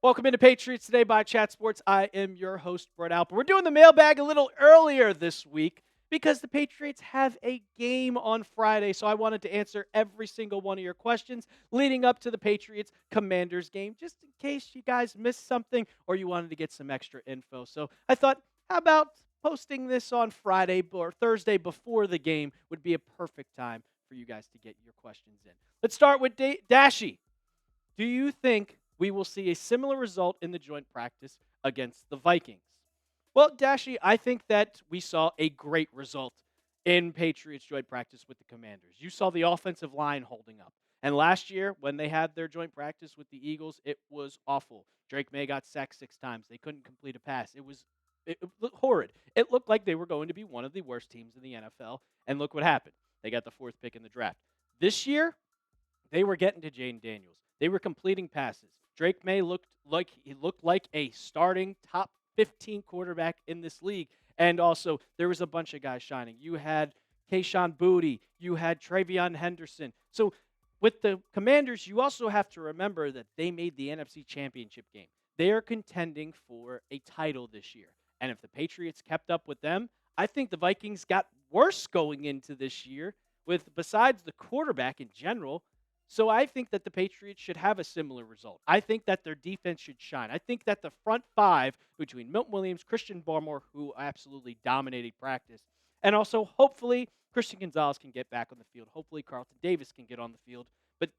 Welcome into Patriots Today by Chat Sports. I am your host, Brett Alper. We're doing the mailbag a little earlier this week because the Patriots have a game on Friday, so I wanted to answer every single one of your questions leading up to the Patriots Commanders game, just in case you guys missed something or you wanted to get some extra info. So I thought, how about posting this on Friday or Thursday before the game would be a perfect time for you guys to get your questions in. Let's start with Dashy. Do you think we will see a similar result in the joint practice against the Vikings? Well, Dashy, I think that we saw a great result in Patriots joint practice with the Commanders. You saw the offensive line holding up. And last year, when they had their joint practice with the Eagles, it was awful. Drake Maye got sacked 6 times. They couldn't complete a pass. It looked horrid. It looked like they were going to be one of the worst teams in the NFL. And look what happened. They got the 4th pick in the draft. This year, they were getting to Jaden Daniels. They were completing passes. Drake Maye looked like a starting top 15 quarterback in this league. And also, there was a bunch of guys shining. You had Kayshon Boutte. You had TreVeyon Henderson. So with the Commanders, you also have to remember that they made the NFC Championship game. They are contending for a title this year. And if the Patriots kept up with them, I think the Vikings got worse going into this year besides the quarterback in general. So I think that the Patriots should have a similar result. I think that their defense should shine. I think that the front 5 between Milton Williams, Christian Barmore, who absolutely dominated practice, and also hopefully Christian Gonzalez can get back on the field. Hopefully Carlton Davis can get on the field. But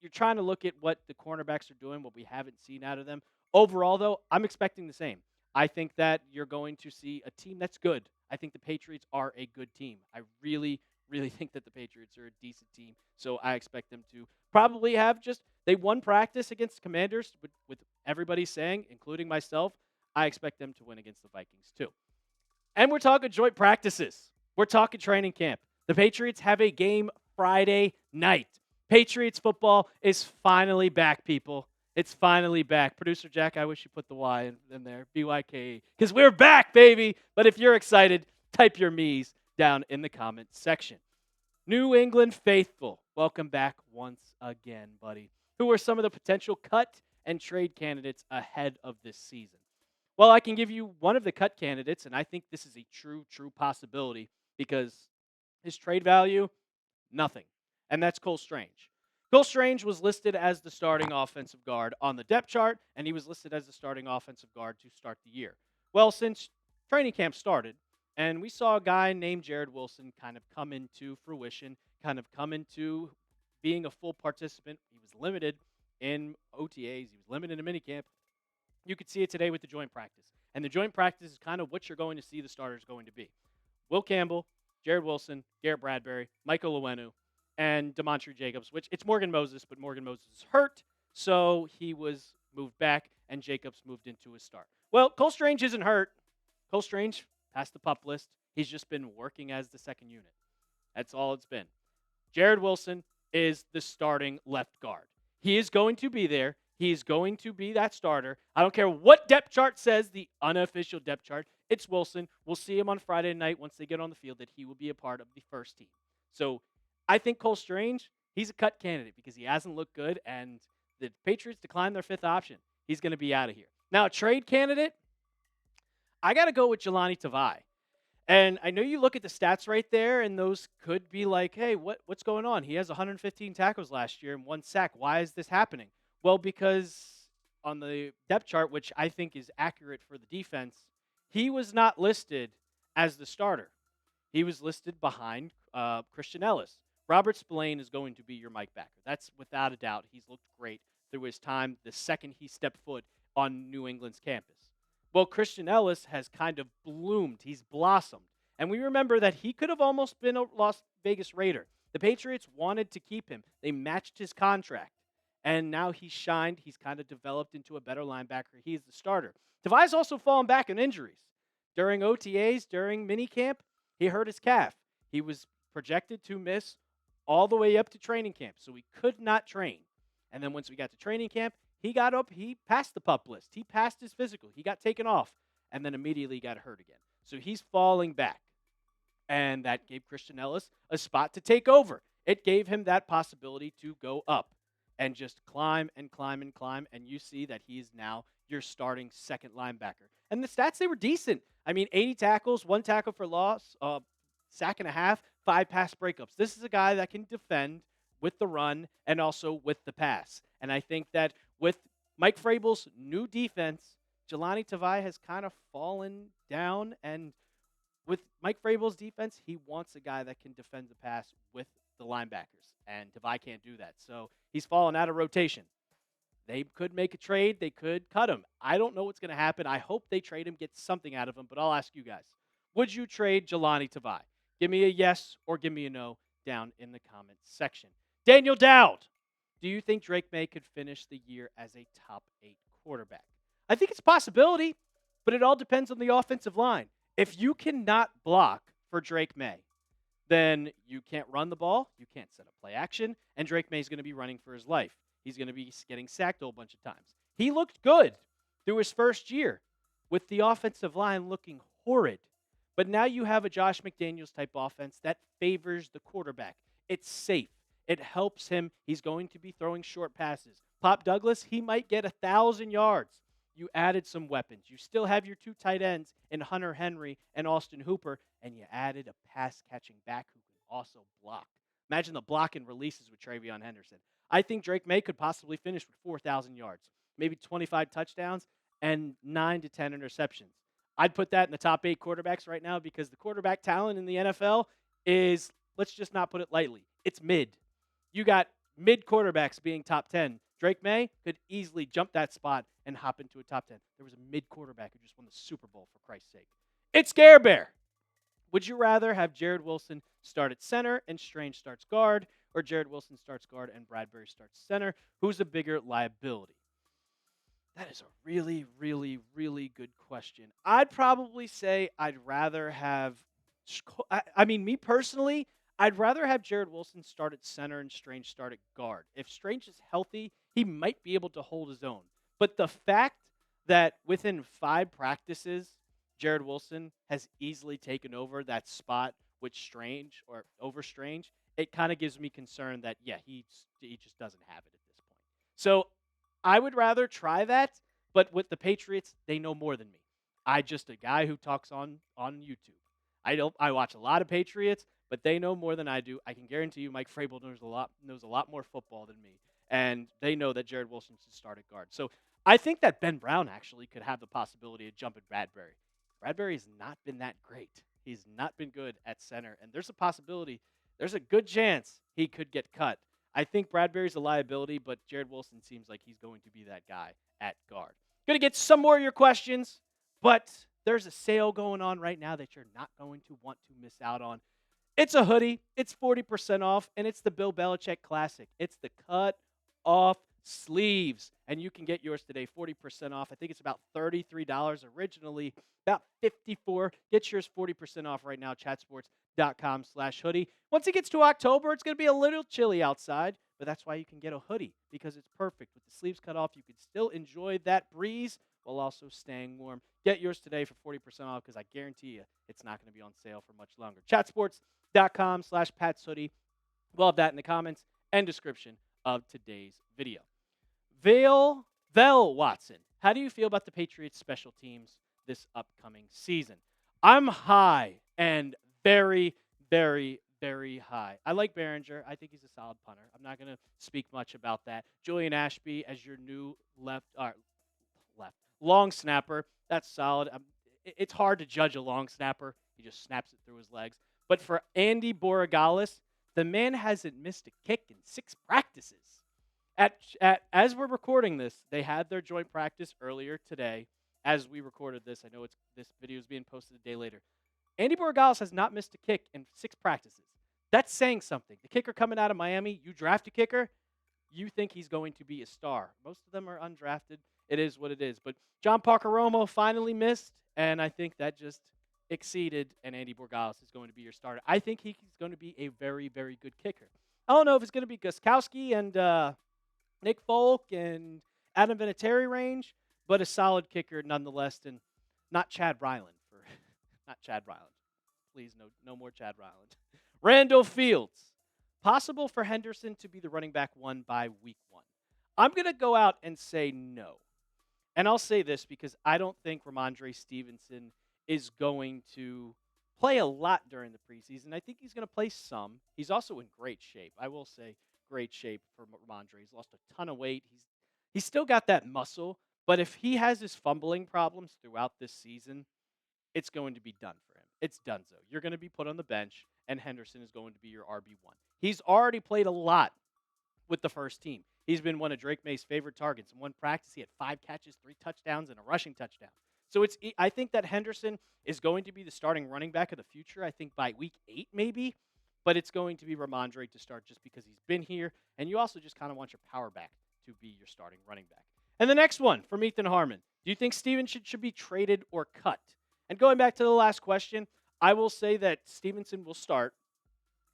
you're trying to look at what the cornerbacks are doing, what we haven't seen out of them. Overall, though, I'm expecting the same. I think that you're going to see a team that's good. I think the Patriots are a good team. I really think that the Patriots are a decent team. So I expect them to probably they won practice against the Commanders with everybody saying, including myself, I expect them to win against the Vikings too. And we're talking joint practices. We're talking training camp. The Patriots have a game Friday night. Patriots football is finally back, people. It's finally back. Producer Jack, I wish you put the Y in there, BYKE, because we're back, baby. But if you're excited, type your me's down in the comments section. New England faithful, welcome back once again, buddy. Who are some of the potential cut and trade candidates ahead of this season? Well, I can give you one of the cut candidates, and I think this is a true possibility because his trade value, nothing. And that's Cole Strange. Cole Strange was listed as the starting offensive guard on the depth chart, and he was listed as the starting offensive guard to start the year. Well, since training camp started, and we saw a guy named Jared Wilson kind of come into fruition, kind of come into being a full participant. He was limited in OTAs. He was limited in minicamp. You could see it today with the joint practice. And the joint practice is kind of what you're going to see the starters going to be. Will Campbell, Jared Wilson, Garrett Bradbury, Michael Owenu, and Demontre Jacobs, which it's Morgan Moses, but Morgan Moses is hurt, so he was moved back, and Jacobs moved into his start. Well, Cole Strange isn't hurt. Cole Strange passed the PUP list. He's just been working as the second unit. That's all it's been. Jared Wilson is the starting left guard. He is going to be there. He is going to be that starter. I don't care what depth chart says, the unofficial depth chart. It's Wilson. We'll see him on Friday night once they get on the field that he will be a part of the first team. So I think Cole Strange, he's a cut candidate because he hasn't looked good, and the Patriots declined their 5th option. He's going to be out of here. Now, a trade candidate, I got to go with Jahlani Tavai. And I know you look at the stats right there, and those could be like, hey, what's going on? He has 115 tackles last year and 1 sack. Why is this happening? Well, because on the depth chart, which I think is accurate for the defense, he was not listed as the starter. He was listed behind Christian Ellis. Robert Spillane is going to be your Mike backer. That's without a doubt. He's looked great through his time the second he stepped foot on New England's campus. Well, Christian Ellis has kind of bloomed. He's blossomed. And we remember that he could have almost been a Las Vegas Raider. The Patriots wanted to keep him. They matched his contract. And now he's shined. He's kind of developed into a better linebacker. He's the starter. Tavai's also fallen back in injuries. During OTAs, during minicamp, he hurt his calf. He was projected to miss all the way up to training camp, so he could not train. And then once we got to training camp, he got up, he passed the PUP list. He passed his physical. He got taken off, and then immediately got hurt again. So he's falling back. And that gave Christian Ellis a spot to take over. It gave him that possibility to go up and just climb and climb and climb. And you see that he's now your starting second linebacker. And the stats, they were decent. I mean, 80 tackles, 1 tackle for loss, sack and a half, 5 pass breakups. This is a guy that can defend with the run and also with the pass. And I think that with Mike Vrabel's new defense, Jahlani Tavai has kind of fallen down. And with Mike Vrabel's defense, he wants a guy that can defend the pass with the linebackers. And Tavai can't do that. So he's fallen out of rotation. They could make a trade. They could cut him. I don't know what's going to happen. I hope they trade him, get something out of him. But I'll ask you guys, would you trade Jahlani Tavai? Give me a yes or give me a no down in the comments section. Daniel Dowd, do you think Drake Maye could finish the year as a top 8 quarterback? I think it's a possibility, but it all depends on the offensive line. If you cannot block for Drake Maye, then you can't run the ball, you can't set up play action, and Drake Maye is going to be running for his life. He's going to be getting sacked a whole bunch of times. He looked good through his first year with the offensive line looking horrid. But now you have a Josh McDaniels type offense that favors the quarterback. It's safe. It helps him. He's going to be throwing short passes. Pop Douglas, he might get 1,000 yards. You added some weapons. You still have your 2 tight ends in Hunter Henry and Austin Hooper, and you added a pass-catching back who can also block. Imagine the block and releases with TreVeyon Henderson. I think Drake Maye could possibly finish with 4,000 yards, maybe 25 touchdowns, and 9 to 10 interceptions. I'd put that in the top 8 quarterbacks right now because the quarterback talent in the NFL is, let's just not put it lightly, it's mid. You got mid quarterbacks being top 10. Drake Maye could easily jump that spot and hop into a top 10. There was a mid quarterback who just won the Super Bowl, for Christ's sake. It's Scare Bear. Would you rather have Jared Wilson start at center and Strange starts guard, or Jared Wilson starts guard and Bradbury starts center? Who's a bigger liability? That is a really, really, really good question. I'd probably say I'd rather have, me personally, I'd rather have Jared Wilson start at center and Strange start at guard. If Strange is healthy, he might be able to hold his own. But the fact that within 5 practices, Jared Wilson has easily taken over that spot with Strange or over Strange, it kind of gives me concern that, he just doesn't have it at this point. So I would rather try that, but with the Patriots, they know more than me. I'm just a guy who talks on YouTube. I watch a lot of Patriots, but they know more than I do. I can guarantee you Mike Vrabel knows a lot more football than me, and they know that Jared Wilson should start at guard. So I think that Ben Brown actually could have the possibility of jumping Bradbury. Bradbury's not been that great. He's not been good at center, and there's a good chance he could get cut. I think Bradbury's a liability, but Jared Wilson seems like he's going to be that guy at guard. Going to get some more of your questions, but there's a sale going on right now that you're not going to want to miss out on. It's a hoodie. It's 40% off, and it's the Bill Belichick Classic. It's the cut-off sleeves, and you can get yours today, 40% off. I think it's about $33 originally, about $54. Get yours 40% off right now, chatsports.com/hoodie. Once it gets to October, it's going to be a little chilly outside, but that's why you can get a hoodie, because it's perfect. With the sleeves cut off, you can still enjoy that breeze while also staying warm. Get yours today for 40% off, because I guarantee you it's not going to be on sale for much longer. Chatsports.com/PatsHoodie. We'll have that in the comments and description of today's video. Vel Watson, how do you feel about the Patriots special teams this upcoming season? I'm high and very, very, very high. I like Behringer. I think he's a solid punter. I'm not going to speak much about that. Julian Ashby as your new long snapper. That's solid. It's hard to judge a long snapper. He just snaps it through his legs. But for Andy Borregales, the man hasn't missed a kick in 6 practices. As we're recording this, they had their joint practice earlier today. As we recorded this, I know this video is being posted a day later. Andy Borregales has not missed a kick in 6 practices. That's saying something. The kicker coming out of Miami, you draft a kicker, you think he's going to be a star. Most of them are undrafted. It is what it is. But John Parker-Romo finally missed, and I think that just exceeded, and Andy Borregales is going to be your starter. I think he's going to be a very, very good kicker. I don't know if it's going to be Gostkowski and Nick Folk and Adam Vinatieri range, but a solid kicker nonetheless, and not Chad Ryland. Not Chad Ryland. Please, no more Chad Ryland. Randall Fields. possible for Henderson to be the running back one by week 1? I'm going to go out and say no. And I'll say this because I don't think Rhamondre Stevenson is going to play a lot during the preseason. I think he's going to play some. He's also in great shape. I will say great shape for Rhamondre. He's lost a ton of weight. He's still got that muscle, but if he has his fumbling problems throughout this season, it's going to be done for him. It's donezo. You're going to be put on the bench, and Henderson is going to be your RB1. He's already played a lot with the first team. He's been one of Drake May's favorite targets. In one practice, he had 5 catches, 3 touchdowns, and a rushing touchdown. So I think that Henderson is going to be the starting running back of the future. I think by week 8 maybe, but it's going to be Rhamondre to start just because he's been here, and you also just kind of want your power back to be your starting running back. And the next one from Ethan Harmon: do you think Stevenson should be traded or cut? And going back to the last question, I will say that Stevenson will start.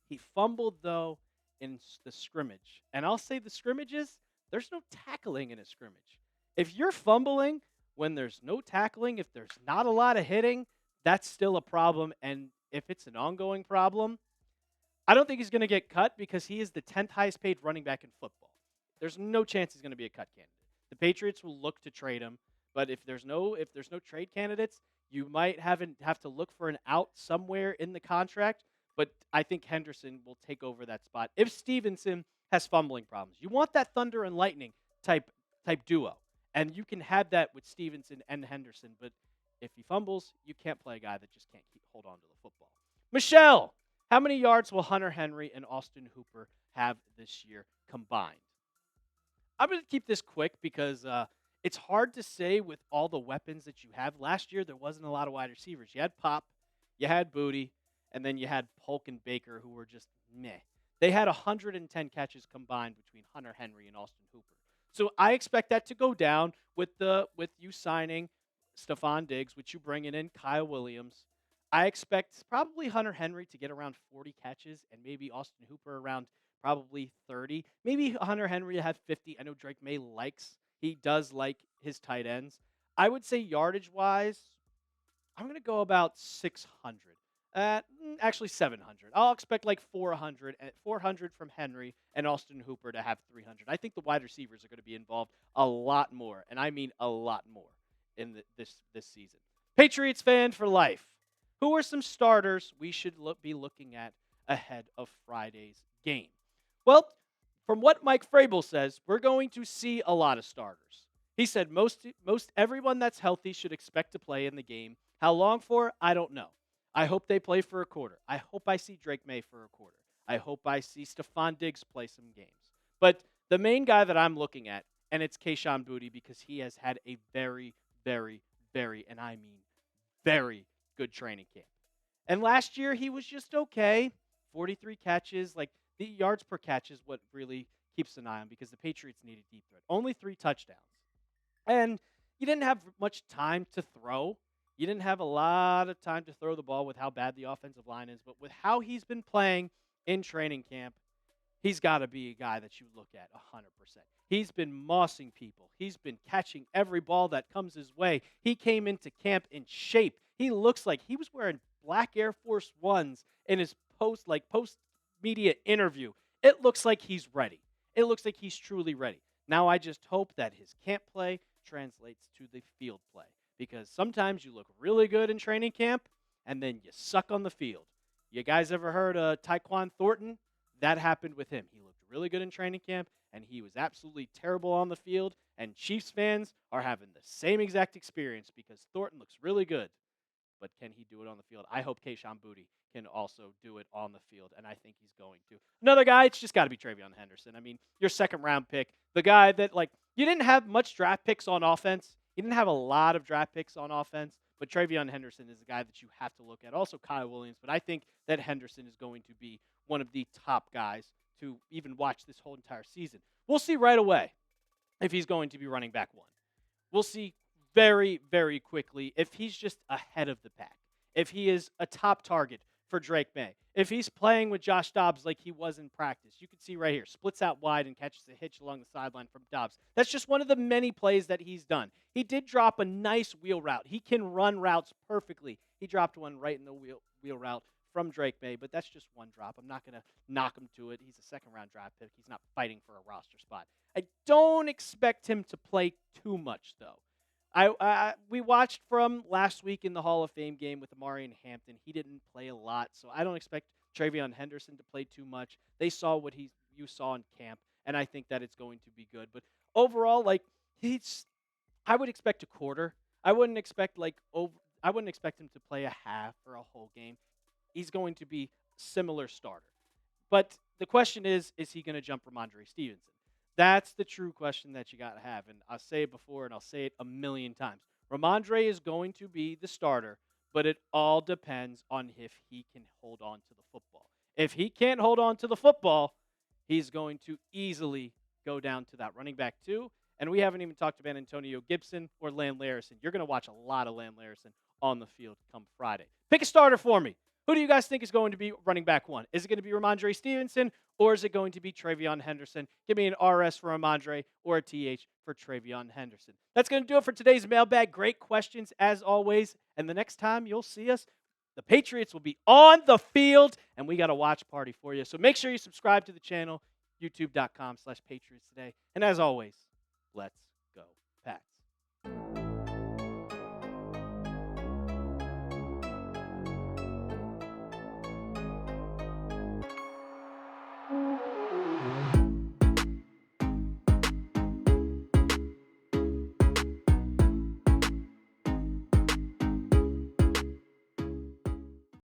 He fumbled, though, in the scrimmage. And I'll say the scrimmages, there's no tackling in a scrimmage. If you're fumbling when there's no tackling, if there's not a lot of hitting, that's still a problem. And if it's an ongoing problem, I don't think he's going to get cut because he is the 10th highest paid running back in football. There's no chance he's going to be a cut candidate. The Patriots will look to trade him, but if there's no trade candidates, you might have to look for an out somewhere in the contract. But I think Henderson will take over that spot if Stevenson has fumbling problems. You want that thunder and lightning type duo, and you can have that with Stevenson and Henderson. But if he fumbles, you can't play a guy that just can't hold on to the football. Michelle, how many yards will Hunter Henry and Austin Hooper have this year combined? I'm going to keep this quick because it's hard to say with all the weapons that you have. Last year, there wasn't a lot of wide receivers. You had Pop, you had Booty, and then you had Polk and Baker, who were just meh. They had 110 catches combined between Hunter Henry and Austin Hooper. So I expect that to go down with you signing Stephon Diggs, with you bringing in Kyle Williams. I expect probably Hunter Henry to get around 40 catches and maybe Austin Hooper around probably 30. Maybe Hunter Henry to have 50. I know Drake May he does like his tight ends. I would say yardage-wise, I'm going to go about 600. Actually 700. I'll expect like 400 from Henry and Austin Hooper to have 300. I think the wide receivers are going to be involved a lot more, and I mean a lot more in this season. Patriots fan for life. Who are some starters we should be looking at ahead of Friday's game? Well, from what Mike Vrabel says, we're going to see a lot of starters. He said most everyone that's healthy should expect to play in the game. How long for? I don't know. I hope they play for a quarter. I hope I see Drake May for a quarter. I hope I see Stephon Diggs play some games. But the main guy that I'm looking at, and it's Kayshon Boutte, because he has had a very, very, very, and I mean very good training camp. And last year he was just okay. 43 catches. Like, the yards per catch is what really keeps an eye on, because the Patriots need a deep threat. Only 3 touchdowns. And you didn't have much time to throw. You didn't have a lot of time to throw the ball with how bad the offensive line is. But with how he's been playing in training camp, he's got to be a guy that you look at 100%. He's been mossing people. He's been catching every ball that comes his way. He came into camp in shape. He looks like he was wearing black Air Force Ones in his post-media interview. It looks like he's ready. It looks like he's truly ready. Now I just hope that his camp play translates to the field play, because sometimes you look really good in training camp and then you suck on the field. You guys ever heard of Tyquan Thornton? That happened with him. He looked really good in training camp, and he was absolutely terrible on the field, and Chiefs fans are having the same exact experience because Thornton looks really good. But can he do it on the field? I hope Kayshon Boutte can also do it on the field, and I think he's going to. Another guy, it's just got to be TreVeyon Henderson. I mean, your second-round pick, the guy that, you didn't have much draft picks on offense. You didn't have a lot of draft picks on offense, but TreVeyon Henderson is the guy that you have to look at. Also Kyle Williams, but I think that Henderson is going to be one of the top guys to even watch this whole entire season. We'll see right away if he's going to be running back one. We'll see very, very quickly if he's just ahead of the pack, if he is a top target for Drake May, if he's playing with Josh Dobbs like he was in practice. You can see right here, splits out wide and catches a hitch along the sideline from Dobbs. That's just one of the many plays that he's done. He did drop a nice wheel route. He can run routes perfectly. He dropped one right in the wheel route from Drake Maye, but that's just one drop. I'm not going to knock him to it. He's a second-round draft pick. He's not fighting for a roster spot. I don't expect him to play too much, though. We watched from last week in the Hall of Fame game with Amari and Hampton. He didn't play a lot, so I don't expect TreVeyon Henderson to play too much. They saw what you saw in camp, and I think that it's going to be good. But overall, I would expect a quarter. I wouldn't expect I wouldn't expect him to play a half or a whole game. He's going to be similar starter. But the question is he going to jump Rhamondre Stevenson? That's the true question that you got to have. And I'll say it before and I'll say it a million times. Rhamondre is going to be the starter, but it all depends on if he can hold on to the football. If he can't hold on to the football, he's going to easily go down to that running back 2. And we haven't even talked about Antonio Gibson or Lan Larison. You're going to watch a lot of Lan Larison on the field come Friday. Pick a starter for me. Who do you guys think is going to be running back 1? Is it going to be Rhamondre Stevenson or is it going to be TreVeyon Henderson? Give me an RS for Rhamondre or a TH for TreVeyon Henderson. That's going to do it for today's mailbag. Great questions as always. And the next time you'll see us, the Patriots will be on the field and we got a watch party for you. So make sure you subscribe to the channel, youtube.com/Patriots Today. And as always, let's